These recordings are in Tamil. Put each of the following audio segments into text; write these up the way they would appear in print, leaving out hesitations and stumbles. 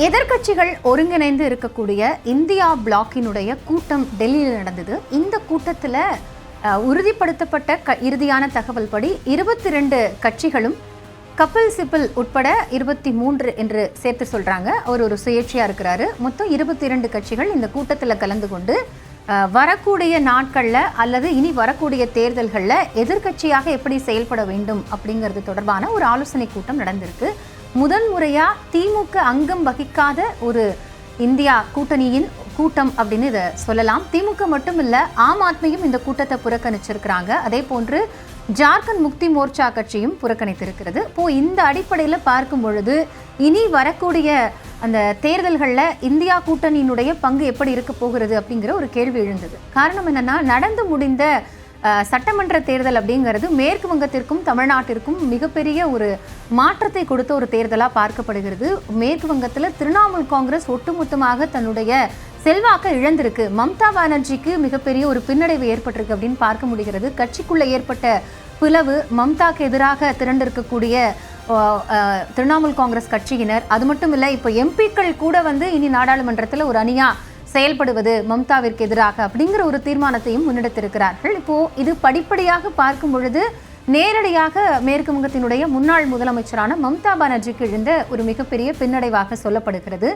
எதிர்க்கட்சிகள் ஒருங்கிணைந்து இருக்கக்கூடிய இந்தியா பிளாக்கினுடைய கூட்டம் டெல்லியில் நடந்தது. இந்த கூட்டத்தில் உறுதிப்படுத்தப்பட்ட இறுதியான தகவல் படி 22 கட்சிகளும் கபில் சிபல் உட்பட 23 என்று சேர்த்து சொல்றாங்க. அவர் ஒரு சுயேட்சையா இருக்கிறாரு. மொத்தம் 22 கட்சிகள் இந்த கூட்டத்தில் கலந்து கொண்டு வரக்கூடிய நாட்களில் அல்லது இனி வரக்கூடிய தேர்தல்களில் எதிர்க்கட்சியாக எப்படி செயல்பட வேண்டும் அப்படிங்கிறது தொடர்பான ஒரு ஆலோசனை கூட்டம் நடந்திருக்கு. முதன் முறையா திமுக அங்கம் வகிக்காத ஒரு இந்தியா கூட்டணியின் கூட்டம் அப்படின்னு இதை சொல்லலாம். திமுக மட்டும் இல்ல, ஆம் ஆத்மியும் இந்த கூட்டத்தை புறக்கணிச்சிருக்கிறாங்க. அதே போன்று ஜார்க்கண்ட் முக்தி மோர்ச்சா கட்சியும் புறக்கணித்திருக்கிறது. இப்போ இந்த அடிப்படையில் பார்க்கும் பொழுது இனி வரக்கூடிய அந்த தேர்தல்களில் இந்தியா கூட்டணியினுடைய பங்கு எப்படி இருக்க போகிறது அப்படிங்கிற ஒரு கேள்வி எழுந்தது. காரணம் என்னன்னா, நடந்து முடிந்த சட்டமன்ற தேர்தல் அப்படிங்கிறது மேற்கு வங்கத்திற்கும் தமிழ்நாட்டிற்கும் மிகப்பெரிய ஒரு மாற்றத்தை கொடுத்த ஒரு தேர்தலாக பார்க்கப்படுகிறது. மேற்கு வங்கத்தில் திரிணாமுல் காங்கிரஸ் ஒட்டுமொத்தமாக தன்னுடைய செல்வாக்கை இழந்திருக்கு. மம்தா பானர்ஜிக்கு மிகப்பெரிய ஒரு பின்னடைவு ஏற்பட்டிருக்கு அப்படின்னு பார்க்க முடிகிறது. கட்சிக்குள்ள ஏற்பட்ட பிளவு, மம்தாக்கு எதிராக திரண்டிருக்கக்கூடிய திரிணாமுல் காங்கிரஸ் கட்சியினர், அது மட்டும் இல்லை, இப்போ எம்பிக்கள் கூட இனி நாடாளுமன்றத்தில் ஒரு அணியா செயல்படுவது மம்தாவிற்கு எதிராக அப்படிங்கிற ஒரு தீர்மானத்தையும் முன்னெடுத்திருக்கிறார்கள். இப்போ இது படிப்படியாக பார்க்கும் பொழுது நேரடியாக மேற்கு வங்கத்தினுடைய முன்னாள் முதலமைச்சரான மம்தா பானர்ஜிக்கு எழுந்த ஒரு மிகப்பெரிய பின்னடைவாக சொல்லப்படுகிறது.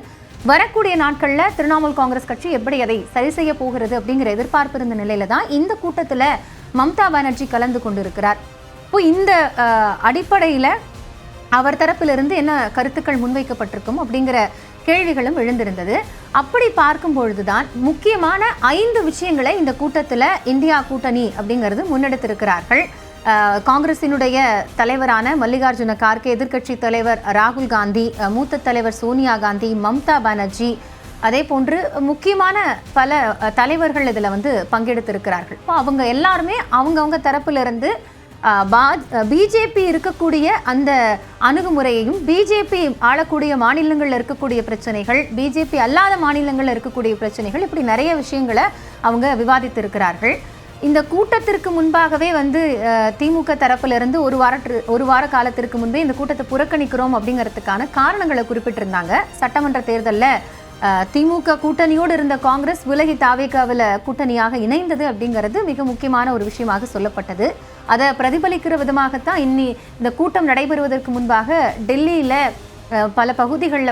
வரக்கூடிய நாட்களில் திரிணாமுல் காங்கிரஸ் கட்சி எப்படி அதை சரி செய்ய போகிறது அப்படிங்கிற எதிர்பார்ப்பு இருந்த நிலையில தான் இந்த கூட்டத்தில் மம்தா பானர்ஜி கலந்து கொண்டிருக்கிறார். இப்போ இந்த அடிப்படையில் அவர் தரப்பிலிருந்து என்ன கருத்துக்கள் முன்வைக்கப்பட்டிருக்கும் அப்படிங்கிற கேள்விகளும் எழுந்திருந்தது. அப்படி பார்க்கும் பொழுதுதான் முக்கியமான 5 விஷயங்களை இந்த கூட்டத்தில் இந்தியா கூட்டணி அப்படிங்கிறது முன்னெடுத்திருக்கிறார்கள். காங்கிரசினுடைய தலைவரான மல்லிகார்ஜுன கார்கே, எதிர்க்கட்சி தலைவர் ராகுல் காந்தி, மூத்த தலைவர் சோனியா காந்தி, மம்தா பானர்ஜி, அதே போன்று முக்கியமான பல தலைவர்கள் இதில் பங்கெடுத்திருக்கிறார்கள். இப்போ அவங்க எல்லாருமே அவங்கவுங்க தரப்பிலிருந்து பிஜேபி இருக்கக்கூடிய அந்த அணுகுமுறையையும், பிஜேபி ஆளக்கூடிய மாநிலங்களில் இருக்கக்கூடிய பிரச்சனைகள், பிஜேபி அல்லாத மாநிலங்களில் இருக்கக்கூடிய பிரச்சனைகள், இப்படி நிறைய விஷயங்களை அவங்க விவாதித்திருக்கிறார்கள். இந்த கூட்டத்திற்கு முன்பாகவே திமுக தரப்பிலிருந்து ஒரு வார காலத்திற்கு முன்பே இந்த கூட்டத்தை புறக்கணிக்கிறோம் அப்படிங்கிறதுக்கான காரணங்களை குறிப்பிட்டிருந்தாங்க. சட்டமன்ற தேர்தலில் திமுக கூட்டணியோடு இருந்த காங்கிரஸ் விலகி தாவேகாவில் கூட்டணியாக இணைந்தது அப்படிங்கிறது மிக முக்கியமான ஒரு விஷயமாக சொல்லப்பட்டது. அதை பிரதிபலிக்கிற விதமாகத்தான் இந்த கூட்டம் நடைபெறுவதற்கு முன்பாக டெல்லியில் பல பகுதிகளில்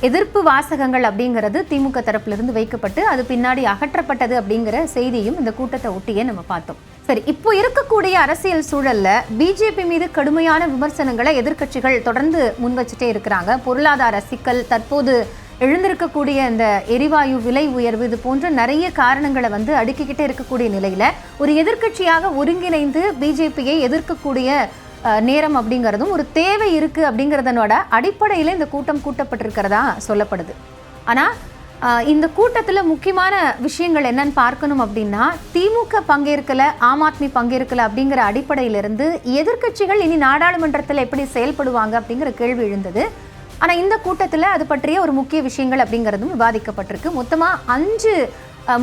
எதிர்ப்பு வாசகங்கள் அப்படிங்கிறது திமுக தரப்பிலிருந்து வைக்கப்பட்டு அது பின்னாடி அகற்றப்பட்டது அப்படிங்கிற செய்தியும் இந்த கூட்டத்தை ஒட்டியே நம்ம பார்த்தோம். சரி, இப்போ இருக்கக்கூடிய அரசியல் சூழல்ல பிஜேபி மீது கடுமையான விமர்சனங்களை எதிர்க்கட்சிகள் தொடர்ந்து முன்வச்சுட்டே இருக்கிறாங்க. பொருளாதார சிக்கல், தற்போது எழுந்திருக்கக்கூடிய இந்த எரிவாயு விலை உயர்வு, இது போன்ற நிறைய காரணங்களை அடுக்கிக்கிட்டே இருக்கக்கூடிய நிலையில ஒரு எதிர்க்கட்சியாக ஒருங்கிணைந்து பிஜேபியை எதிர்க்கக்கூடிய நேரம் அப்படிங்கிறதும் ஒரு தேவை இருக்கு அப்படிங்கிறதனோட அடிப்படையில் இந்த கூட்டம் கூட்டப்பட்டிருக்கிறதா சொல்லப்படுது. ஆனால் இந்த கூட்டத்தில் முக்கியமான விஷயங்கள் என்னன்னு பார்க்கணும் அப்படின்னா, திமுக பங்கேற்கல, ஆம் ஆத்மி பங்கேற்கல அப்படிங்கிற அடிப்படையிலிருந்து எதிர்க்கட்சிகள் இனி நாடாளுமன்றத்தில் எப்படி செயல்படுவாங்க அப்படிங்கிற கேள்வி எழுந்தது. ஆனால் இந்த கூட்டத்தில் அது பற்றிய ஒரு முக்கிய விஷயங்கள் அப்படிங்கிறதும் விவாதிக்கப்பட்டிருக்கு. மொத்தமாக 5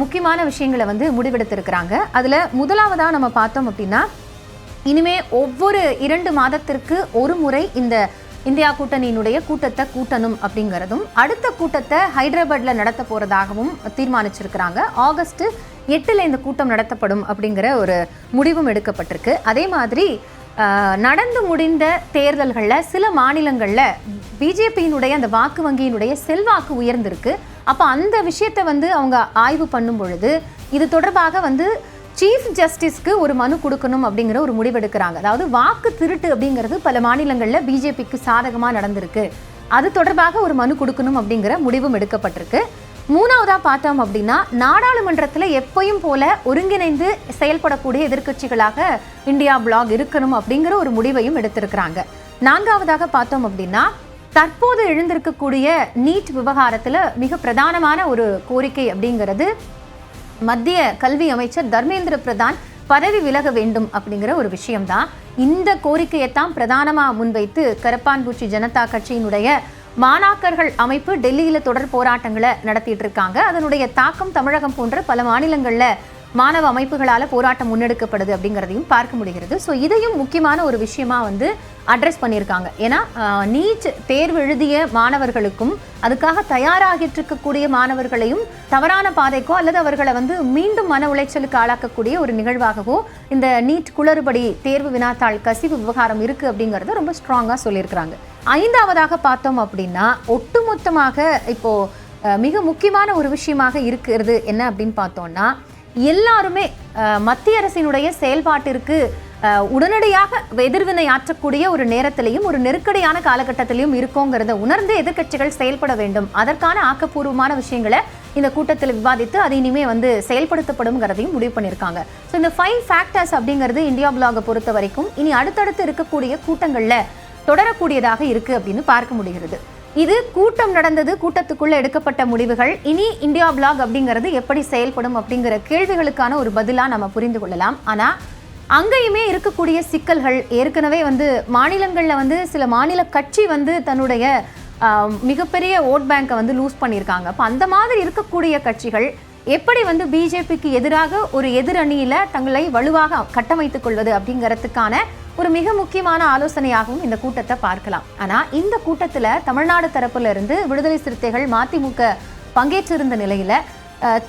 முக்கியமான விஷயங்களை முடிவெடுத்திருக்கிறாங்க. அதில் முதலாவதாக நம்ம பார்த்தோம் அப்படின்னா, இனிமே ஒவ்வொரு 2 மாதத்திற்கு ஒரு முறை இந்த இந்தியா கூட்டணியினுடைய கூட்டத்தை கூட்டணும் அப்படிங்கிறதும், அடுத்த கூட்டத்தை ஹைதராபாத்ல நடத்த போறதாகவும் தீர்மானிச்சிருக்கிறாங்க. ஆகஸ்ட் 8 இந்த கூட்டம் நடத்தப்படும் அப்படிங்கிற ஒரு முடிவும் எடுக்கப்பட்டிருக்கு. அதே மாதிரி நடந்து முடிந்த தேர்தல்களில் சில மாநிலங்களில் பிஜேபியினுடைய அந்த வாக்கு வங்கியினுடைய செல்வாக்கு உயர்ந்திருக்கு. அப்போ அந்த விஷயத்தை அவங்க ஆய்வு பண்ணும் பொழுது இது தொடர்பாக சீஃப் ஜஸ்டிஸ்க்கு ஒரு மனு கொடுக்கணும் அப்படிங்கிற ஒரு முடிவெடுக்கிறாங்க. அதாவது வாக்கு திருட்டு அப்படிங்கிறது பல மாநிலங்களில் பிஜேபிக்கு சாதகமாக நடந்திருக்கு, அது தொடர்பாக ஒரு மனு கொடுக்கணும் அப்படிங்கிற முடிவும் எடுக்கப்பட்டிருக்கு. மூணாவதா பார்த்தோம் அப்படின்னா, நாடாளுமன்றத்தில் எப்பயும் போல ஒருங்கிணைந்து செயல்படக்கூடிய எதிர்க்கட்சிகளாக இந்தியா பிளாக் இருக்கணும் அப்படிங்கிற ஒரு முடிவையும் எடுத்திருக்கிறாங்க. நான்காவதாக பார்த்தோம் அப்படின்னா, தற்போது எழுந்திருக்கக்கூடிய நீட் விவகாரத்தில் மிக பிரதானமான ஒரு கோரிக்கை அப்படிங்கிறது மத்திய கல்வி அமைச்சர் தர்மேந்திர பிரதான் பதவி விலக வேண்டும் அப்படிங்கிற ஒரு விஷயம்தான். இந்த கோரிக்கையைத்தான் பிரதானமாக முன்வைத்து கரப்பான்பூச்சி ஜனதா கட்சியினுடைய மாணாக்கர்கள் அமைப்பு டெல்லியில் தொடர் போராட்டங்களை நடத்திட்டு இருக்காங்க. அதனுடைய தாக்கம் தமிழகம் போன்ற பல மாநிலங்களில் மாணவ அமைப்புகளால் போராட்டம் முன்னெடுக்கப்படுது அப்படிங்கிறதையும் பார்க்க முடிகிறது. ஸோ இதையும் முக்கியமான ஒரு விஷயமா அட்ரஸ் பண்ணியிருக்காங்க. ஏன்னா நீட் தேர்வு எழுதிய மாணவர்களுக்கும் அதுக்காக தயாராகிட்டு இருக்கக்கூடிய மாணவர்களையும் தவறான பாதைக்கோ அல்லது அவர்களை வந்து மீண்டும் மன உளைச்சலுக்கு ஆளாக்கக்கூடிய ஒரு நிகழ்வாகவோ இந்த நீட் குளறுபடி தேர்வு வினாத்தாள் கசிவு விவகாரம் இருக்கு அப்படிங்கறத ரொம்ப ஸ்ட்ராங்கா சொல்லியிருக்கிறாங்க. ஐந்தாவதாக பார்த்தோம் அப்படின்னா ஒட்டுமொத்தமாக இப்போ மிக முக்கியமான ஒரு விஷயமாக இருக்கிறது என்ன அப்படின்னு பார்த்தோம்னா, எல்லாருமே மத்திய அரசினுடைய செயல்பாட்டிற்கு உடனடியாக எதிர்வினை ஆற்றக்கூடிய ஒரு நேரத்திலையும் ஒரு நெருக்கடியான காலகட்டத்திலையும் இருக்கோங்கிறத உணர்ந்து எதிர்க்கட்சிகள் செயல்பட வேண்டும். அதற்கான ஆக்கப்பூர்வமான விஷயங்களை இந்த கூட்டத்தில் விவாதித்து அது இனிமே வந்து செயல்படுத்தப்படும்ங்கிறதையும் முடிவு பண்ணியிருக்காங்க. ஸோ இந்த 5 ஃபேக்டர்ஸ் அப்படிங்கிறது இந்தியா பிளாகை பொறுத்த வரைக்கும் இனி அடுத்தடுத்து இருக்கக்கூடிய கூட்டங்களில் தொடரக்கூடியதாக இருக்கு அப்படின்னு பார்க்க முடிகிறது. இது கூட்டம் நடந்தது, கூட்டத்துக்குள்ள எடுக்கப்பட்ட முடிவுகள், இனி இந்தியா பிளாக் அப்படிங்கிறது எப்படி செயல்படும் அப்படிங்கிற கேள்விகளுக்கான ஒரு பதிலா நம்ம புரிந்து கொள்ளலாம். ஆனா அங்கேயுமே இருக்கக்கூடிய சிக்கல்கள், ஏற்கனவே வந்து மாநிலங்கள்ல வந்து சில மாநில கட்சி வந்து தன்னுடைய மிகப்பெரிய ஓட் பேங்கை வந்து லூஸ் பண்ணியிருக்காங்க. அப்போ அந்த மாதிரி இருக்கக்கூடிய கட்சிகள் எப்படி வந்து பிஜேபிக்கு எதிராக ஒரு எதிரணியில தங்களை வலுவாக கட்டமைத்துக் கொள்வது அப்படிங்கிறதுக்கான ஒரு மிக முக்கியமான ஆலோசனையாகவும் இந்த கூட்டத்தை பார்க்கலாம். ஆனா இந்த கூட்டத்துல தமிழ்நாடு தரப்புல இருந்து விடுதலை சிறுத்தைகள் மதிமுக பங்கேற்றிருந்த நிலையில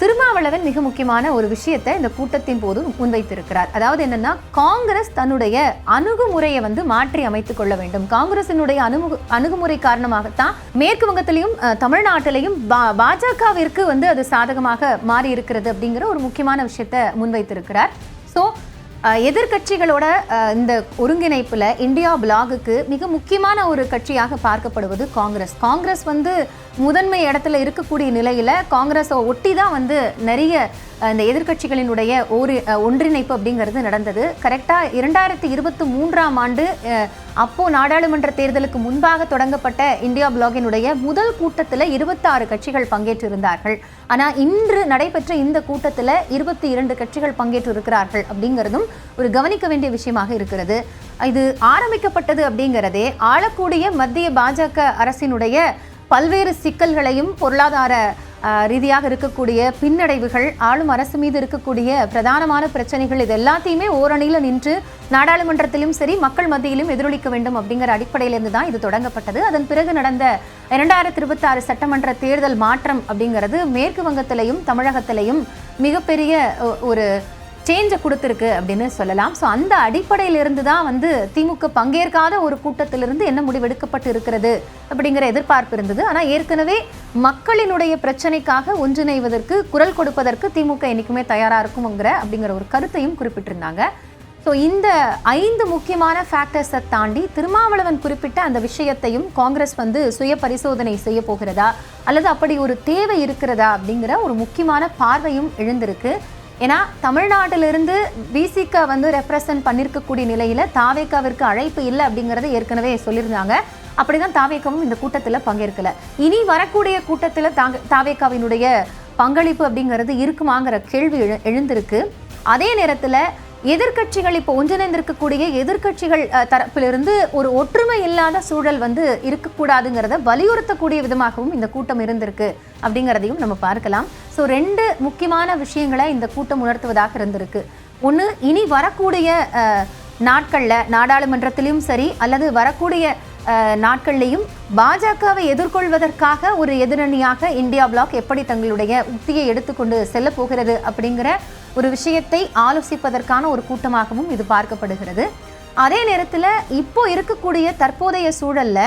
திருமாவளவன் மிக முக்கியமான ஒரு விஷயத்தை இந்த கூட்டத்தின் போது முன்வைத்திருக்கிறார். அதாவது என்னன்னா, காங்கிரஸ் தன்னுடைய அணுகுமுறையை வந்து மாற்றி அமைத்துக் கொள்ள வேண்டும். காங்கிரசினுடைய அணுகுமுறை காரணமாகத்தான் மேற்கு வங்கத்திலையும் தமிழ்நாட்டிலையும் பாஜகவிற்கு வந்து அது சாதகமாக மாறி இருக்கிறது அப்படிங்கிற ஒரு முக்கியமான விஷயத்தை முன்வைத்திருக்கிறார். ஸோ எதிர்கட்சிகளோட இந்த ஒருங்கிணைப்புல இந்தியா பிளாகுக்கு மிக முக்கியமான ஒரு கட்சியாக பார்க்கப்படுவது காங்கிரஸ். காங்கிரஸ் வந்து முதன்மை இடத்துல இருக்கக்கூடிய நிலையில காங்கிரஸை ஒட்டி தான் வந்து நிறைய இந்த எதிர்கட்சிகளினுடைய ஒன்றிணைப்பு அப்படிங்கிறது நடந்தது. கரெக்டா 2023ஆம் ஆண்டு அப்போ நாடாளுமன்ற தேர்தலுக்கு முன்பாக தொடங்கப்பட்ட இந்தியா பிளாகினுடைய முதல் கூட்டத்தில் 26 கட்சிகள் பங்கேற்றிருந்தார்கள். ஆனா இன்று நடைபெற்ற இந்த கூட்டத்தில் 22 கட்சிகள் பங்கேற்றிருக்கிறார்கள் அப்படிங்கிறதும் ஒரு கவனிக்க வேண்டிய விஷயமாக இருக்கிறது. இது ஆரம்பிக்கப்பட்டது அப்படிங்கிறதே ஆளக்கூடிய மத்திய பாஜக அரசினுடைய பல்வேறு சிக்கல்களையும் பொருளாதார ரீதியாக இருக்கக்கூடிய பின்னடைவுகள், ஆளும் அரசு மீது இருக்கக்கூடிய பிரதானமான பிரச்சனைகள், இது எல்லாத்தையுமே ஓரணியில நின்று நாடாளுமன்றத்திலும் சரி மக்கள் மத்தியிலும் எதிரொலிக்க வேண்டும் அப்படிங்கிற அடிப்படையிலிருந்து தான் இது தொடங்கப்பட்டது. அதன் பிறகு நடந்த 2026 சட்டமன்ற தேர்தல் மாற்றம் அப்படிங்கிறது மேற்கு வங்கத்திலையும் தமிழகத்திலையும் மிகப்பெரிய ஒரு சேஞ்சை கொடுத்துருக்கு அப்படின்னு சொல்லலாம். ஸோ அந்த அடிப்படையிலிருந்து தான் வந்து திமுக பங்கேற்காத ஒரு கூட்டத்திலிருந்து என்ன முடிவெடுக்கப்பட்டு இருக்கிறது அப்படிங்கிற எதிர்பார்ப்பு இருந்தது. ஆனால் ஏற்கனவே மக்களினுடைய பிரச்சனைக்காக ஒன்றிணைவதற்கு குரல் கொடுப்பதற்கு திமுக என்னைக்குமே தயாராக இருக்குங்கிற அப்படிங்கிற ஒரு கருத்தையும் குறிப்பிட்டிருந்தாங்க. ஸோ இந்த 5 முக்கியமான ஃபேக்டர்ஸை தாண்டி திருமாவளவன் குறிப்பிட்ட அந்த விஷயத்தையும் காங்கிரஸ் வந்து சுய பரிசோதனை செய்ய போகிறதா அல்லது அப்படி ஒரு தேவை இருக்கிறதா அப்படிங்கிற ஒரு முக்கியமான பார்வையும் எழுந்திருக்கு. ஏன்னா தமிழ்நாட்டிலிருந்து பிசிக வந்து ரெப்ரசன்ட் பண்ணியிருக்கக்கூடிய நிலையில தாவேகாவிற்கு அழைப்பு இல்லை அப்படிங்கிறத ஏற்கனவே சொல்லியிருந்தாங்க. அப்படிதான் தாவேகாவும் இந்த கூட்டத்தில் பங்கேற்கல. இனி வரக்கூடிய கூட்டத்தில் தாவேகாவினுடைய பங்களிப்பு அப்படிங்கிறது இருக்குமாங்கிற கேள்வி எழுந்திருக்கு. அதே நேரத்தில் எதிர்கட்சிகள் இப்போ ஒன்றிணைந்திருக்கக்கூடிய எதிர்கட்சிகள் தரப்பிலிருந்து ஒரு ஒற்றுமை இல்லாத சூழல் வந்து இருக்கக்கூடாதுங்கிறத வலியுறுத்தக்கூடிய விதமாகவும் இந்த கூட்டம் இருந்திருக்கு அப்படிங்கிறதையும் நம்ம பார்க்கலாம். ஸோ 2 முக்கியமான விஷயங்களை இந்த கூட்டம் உணர்த்துவதாக இருந்திருக்கு. ஒன்று, இனி வரக்கூடிய நாட்களில் நாடாளுமன்றத்திலையும் சரி அல்லது வரக்கூடிய நாட்கள்லையும் பாஜகவை எதிர்கொள்வதற்காக ஒரு எதிரணியாக இந்தியா பிளாக் எப்படி தங்களுடைய உத்தியை எடுத்துக்கொண்டு செல்ல போகிறது அப்படிங்கிற ஒரு விஷயத்தை ஆலோசிப்பதற்கான ஒரு கூட்டமாகவும் இது பார்க்கப்படுகிறது. அதே நேரத்தில் இப்போ இருக்கக்கூடிய தற்போதைய சூழல்ல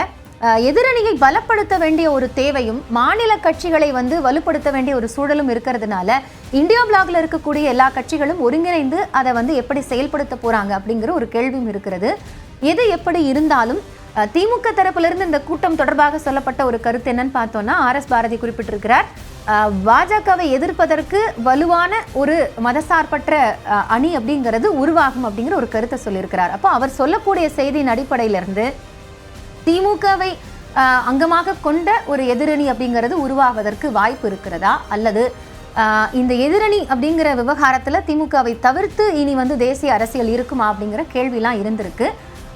எதிரணியை பலப்படுத்த வேண்டிய ஒரு தேவையும் மாநில கட்சிகளை வந்து வலுப்படுத்த வேண்டிய ஒரு சூழலும் இருக்கிறதுனால இந்தியா பிளாக்ல இருக்கக்கூடிய எல்லா கட்சிகளும் ஒருங்கிணைந்து அதை வந்து எப்படி செயல்படுத்த போறாங்க அப்படிங்கிற ஒரு கேள்வியும் இருக்கிறது. எது எப்படி இருந்தாலும் திமுக தரப்பிலிருந்து இந்த கூட்டம் தொடர்பாக சொல்லப்பட்ட ஒரு கருத்து என்னன்னு பார்த்தோம்னா, RS பாரதி குறிப்பிட்டிருக்கிறார், பாஜகவை எதிர்ப்பதற்கு வலுவான ஒரு மதசார்பற்ற அணி அப்படிங்கிறது உருவாகும் அப்படிங்கிற ஒரு கருத்தை சொல்லியிருக்கிறார். அப்போ அவர் சொல்லக்கூடிய செய்தியின் அடிப்படையிலிருந்து திமுகவை அங்கமாக கொண்ட ஒரு எதிரணி அப்படிங்கிறது உருவாவதற்கு வாய்ப்பு இருக்கிறதா அல்லது இந்த எதிரணி அப்படிங்கிற விவகாரத்தில் திமுகவை தவிர்த்து இனி வந்து தேசிய அரசியல் இருக்குமா அப்படிங்கிற கேள்விலாம் இருந்திருக்கு.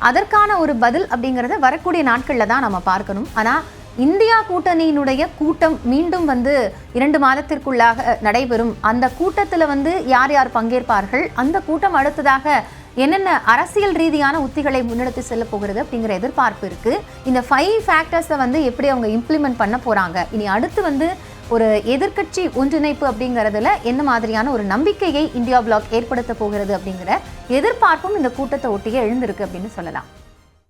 அதற்கான ஒரு பதில் அப்படிங்கிறத வரக்கூடிய நாட்களில் தான் நம்ம பார்க்கணும். ஆனால் இந்தியா கூட்டணியினுடைய கூட்டம் மீண்டும் வந்து 2 மாதத்திற்குள்ளாக நடைபெறும். அந்த கூட்டத்தில் வந்து யார் யார் பங்கேற்பார்கள், அந்த கூட்டம் அடுத்ததாக என்னென்ன அரசியல் ரீதியான உத்திகளை முன்னெடுத்து செல்ல போகிறது அப்படிங்கிற எதிர்பார்ப்பு இருக்கு. இந்த 5 ஃபேக்டர்ஸை வந்து எப்படி அவங்க இம்ப்ளிமெண்ட் பண்ண போறாங்க, இனி அடுத்து வந்து ஒரு எதிர்க்கட்சி ஒன்றிணைப்பு அப்படிங்கிறதுல என்ன மாதிரியான ஒரு நம்பிக்கையை இந்தியா பிளாக் ஏற்படுத்த போகிறது அப்படிங்கிற எதிர்பார்ப்பும் இந்த கூட்டத்தை ஒட்டியே எழுந்திருக்கு அப்படின்னு சொல்லலாம்.